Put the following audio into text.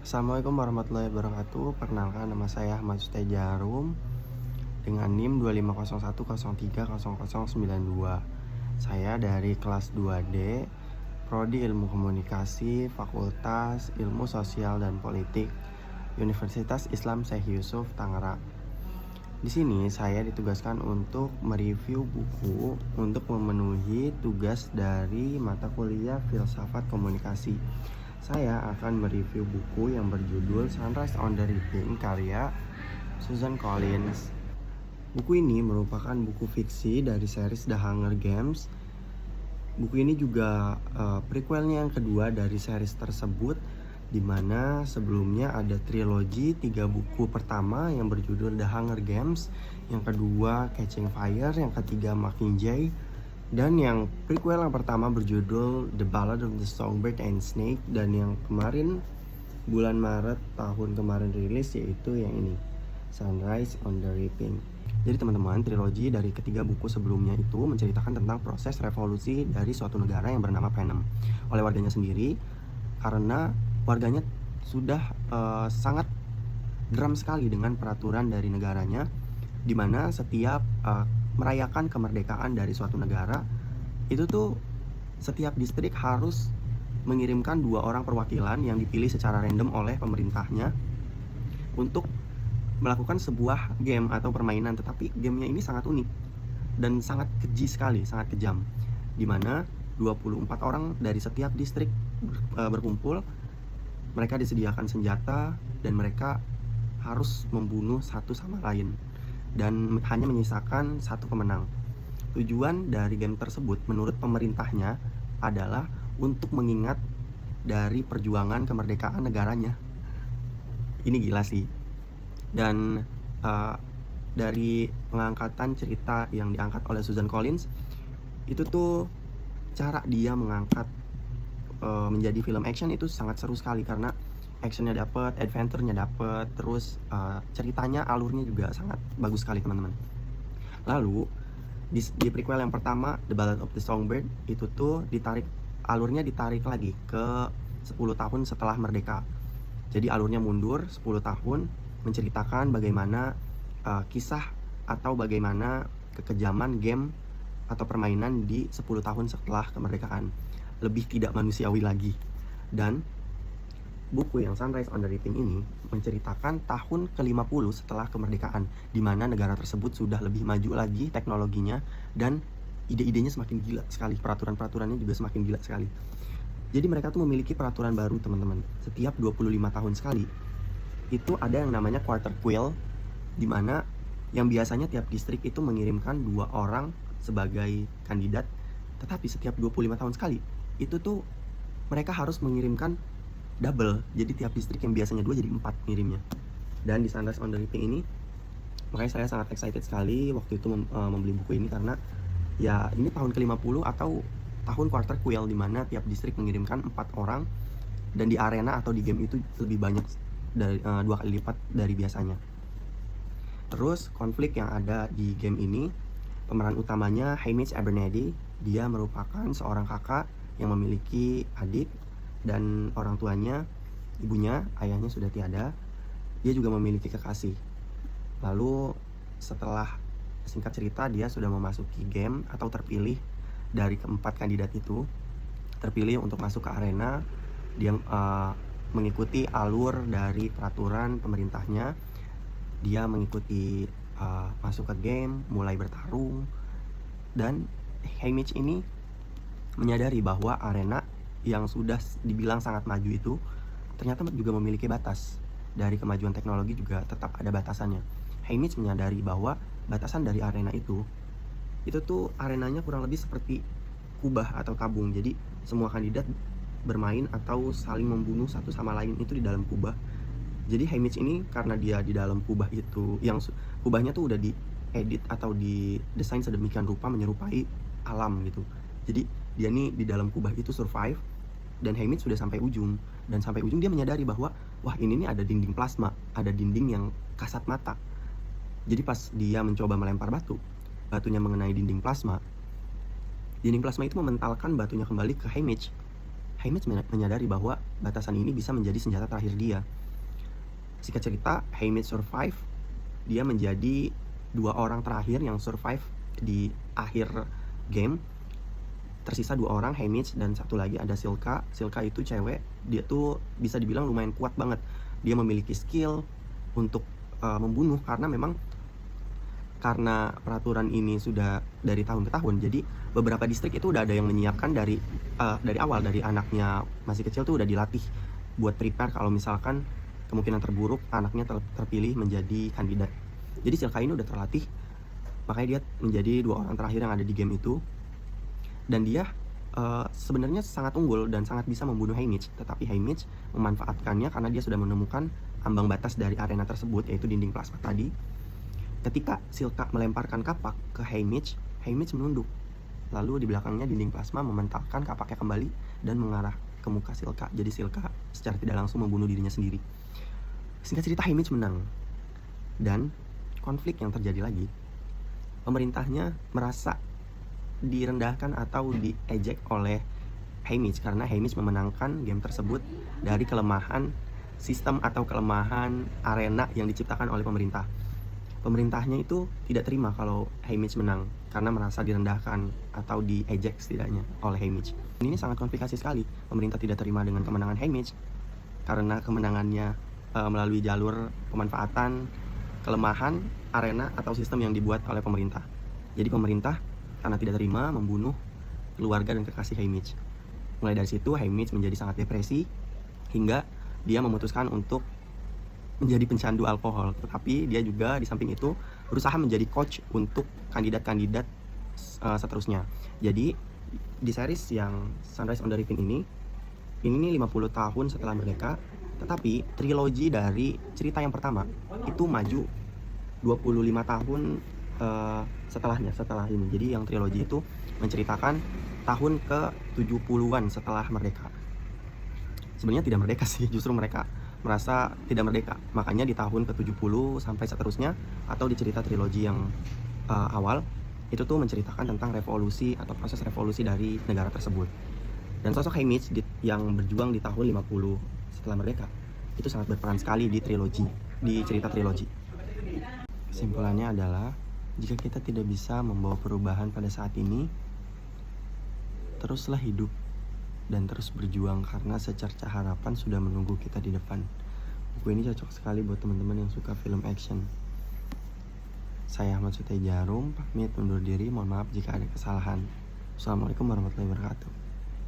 Assalamualaikum warahmatullahi wabarakatuh. Perkenalkan, nama saya Ahmad Jarum dengan NIM 25010303092. Saya dari kelas 2D, Prodi Ilmu Komunikasi, Fakultas Ilmu Sosial dan Politik, Universitas Islam Syekh Yusuf, Tangerang. Di sini saya ditugaskan untuk mereview buku untuk memenuhi tugas dari mata kuliah Filsafat Komunikasi. Saya akan mereview buku yang berjudul Sunrise on the Reaping karya Susan Collins. Buku ini merupakan buku fiksi dari series The Hunger Games. Buku ini juga prequelnya yang kedua dari series tersebut, di mana sebelumnya ada trilogi 3 buku pertama yang berjudul The Hunger Games, yang kedua Catching Fire, yang ketiga Mockingjay, dan yang prequel yang pertama berjudul The Ballad of the Songbird and Snake, dan yang kemarin bulan Maret tahun kemarin rilis yaitu yang ini, Sunrise on the Reaping. Jadi teman-teman, trilogi dari ketiga buku sebelumnya itu menceritakan tentang proses revolusi dari suatu negara yang bernama Panem oleh warganya sendiri, karena warganya sudah sangat geram sekali dengan peraturan dari negaranya, di mana setiap merayakan kemerdekaan dari suatu negara itu tuh setiap distrik harus mengirimkan 2 orang perwakilan yang dipilih secara random oleh pemerintahnya untuk melakukan sebuah game atau permainan. Tetapi gamenya ini sangat unik dan sangat keji sekali, sangat kejam, di mana 24 orang dari setiap distrik berkumpul. Mereka disediakan senjata dan mereka harus membunuh satu sama lain, dan hanya menyisakan satu pemenang. Tujuan dari game tersebut menurut pemerintahnya adalah untuk mengingat dari perjuangan kemerdekaan negaranya. Ini gila sih. Dan dari pengangkatan cerita yang diangkat oleh Susan Collins, itu tuh cara dia mengangkat menjadi film action itu sangat seru sekali, karena actionnya dapet, adventure-nya dapet, terus ceritanya, alurnya juga sangat bagus sekali teman-teman. Lalu di prequel yang pertama, The Ballad of the Songbird, itu tuh alurnya ditarik lagi ke 10 tahun setelah merdeka. Jadi alurnya mundur 10 tahun, menceritakan bagaimana kisah atau bagaimana kekejaman game atau permainan di 10 tahun setelah kemerdekaan. Lebih tidak manusiawi lagi. Dan buku yang Sunrise on the Reaping ini menceritakan tahun ke-50 setelah kemerdekaan, di mana negara tersebut sudah lebih maju lagi teknologinya dan ide-idenya semakin gila sekali, peraturan-peraturannya juga semakin gila sekali. Jadi mereka tuh memiliki peraturan baru teman-teman. Setiap 25 tahun sekali itu ada yang namanya quarter quail, di mana yang biasanya tiap distrik itu mengirimkan 2 orang sebagai kandidat, tetapi setiap 25 tahun sekali itu tuh mereka harus mengirimkan double. Jadi tiap distrik yang biasanya 2 jadi 4 ngirimnya. Dan di Sunrise on the Reaping ini, makanya saya sangat excited sekali waktu itu membeli buku ini, karena ya ini tahun ke-50 atau tahun quarter quail, di mana tiap distrik mengirimkan 4 orang, dan di arena atau di game itu lebih banyak dari 2 kali lipat dari biasanya. Terus konflik yang ada di game ini, pemeran utamanya Hamish Abernethy. Dia merupakan seorang kakak yang memiliki adik, dan orang tuanya, ibunya, ayahnya sudah tiada. Dia juga memiliki kekasih. Lalu setelah singkat cerita, dia sudah memasuki game atau terpilih dari keempat kandidat itu, terpilih untuk masuk ke arena. Dia mengikuti alur dari peraturan pemerintahnya. Dia mengikuti masuk ke game, mulai bertarung, dan Hamish ini menyadari bahwa arena yang sudah dibilang sangat maju itu ternyata juga memiliki batas. Dari kemajuan teknologi juga tetap ada batasannya. Hamish menyadari bahwa batasan dari arena itu tuh arenanya kurang lebih seperti kubah atau tabung. Jadi semua kandidat bermain atau saling membunuh satu sama lain itu di dalam kubah. Jadi Hamish ini, karena dia di dalam kubah itu, yang kubahnya tuh udah diedit atau didesain sedemikian rupa menyerupai alam gitu. Jadi dia nih di dalam kubah itu survive, dan Hamish sudah sampai ujung. Dan sampai ujung dia menyadari bahwa wah, ini nih ada dinding plasma, ada dinding yang kasat mata. Jadi pas dia mencoba melempar batunya mengenai dinding plasma itu mementalkan batunya kembali ke Hamish. Hamish menyadari bahwa batasan ini bisa menjadi senjata terakhir dia. Singkat cerita, Haymitch survive. Dia menjadi 2 orang terakhir yang survive di akhir game. Tersisa 2 orang, Haymitch dan satu lagi ada Silka. Silka itu cewek, dia tuh bisa dibilang lumayan kuat banget. Dia memiliki skill untuk membunuh karena peraturan ini sudah dari tahun ke tahun. Jadi beberapa distrik itu udah ada yang menyiapkan dari awal, dari anaknya masih kecil tuh udah dilatih buat prepare kalau misalkan kemungkinan terburuk anaknya terpilih menjadi kandidat. Jadi Silka ini udah terlatih, makanya dia menjadi 2 orang terakhir yang ada di game itu. Dan dia sebenarnya sangat unggul dan sangat bisa membunuh Haymitch, tetapi Haymitch memanfaatkannya karena dia sudah menemukan ambang batas dari arena tersebut, yaitu dinding plasma tadi. Ketika Silka melemparkan kapak ke Haymitch, Haymitch menunduk. Lalu di belakangnya dinding plasma mementahkan kapaknya kembali dan mengarah ke muka Silka. Jadi Silka secara tidak langsung membunuh dirinya sendiri. Singkat cerita, Haymitch menang. Dan konflik yang terjadi lagi, pemerintahnya merasa direndahkan atau diejek oleh Haymitch karena Haymitch memenangkan game tersebut dari kelemahan sistem atau kelemahan arena yang diciptakan oleh pemerintah. Pemerintahnya itu tidak terima kalau Haymitch menang karena merasa direndahkan atau diejek setidaknya oleh Haymitch. Ini sangat komplikasi sekali. Pemerintah tidak terima dengan kemenangan Haymitch karena kemenangannya melalui jalur pemanfaatan kelemahan arena atau sistem yang dibuat oleh pemerintah. Jadi pemerintah karena tidak terima membunuh keluarga dan kekasih Haymitch. Mulai dari situ Haymitch menjadi sangat depresi hingga dia memutuskan untuk menjadi pencandu alkohol. Tetapi dia juga di samping itu berusaha menjadi coach untuk kandidat-kandidat seterusnya. Jadi di series yang Sunrise on the Reaping ini nih 50 tahun setelah merdeka, tetapi trilogi dari cerita yang pertama itu maju 25 tahun setelah ini. Jadi yang trilogi itu menceritakan tahun ke 70-an setelah merdeka. Sebenarnya tidak merdeka sih, justru mereka merasa tidak merdeka. Makanya di tahun ke-70 sampai seterusnya, atau di cerita trilogi yang awal, itu tuh menceritakan tentang revolusi atau proses revolusi dari negara tersebut. Dan sosok Haymitch yang berjuang di tahun 50 setelah merdeka, itu sangat berperan sekali di cerita trilogi. Kesimpulannya adalah, jika kita tidak bisa membawa perubahan pada saat ini, teruslah hidup dan terus berjuang karena secerca harapan sudah menunggu kita di depan. Buku ini cocok sekali buat teman-teman yang suka film action. Saya Ahmad Sutejarum, pamit undur diri. Mohon maaf jika ada kesalahan. Assalamualaikum warahmatullahi wabarakatuh.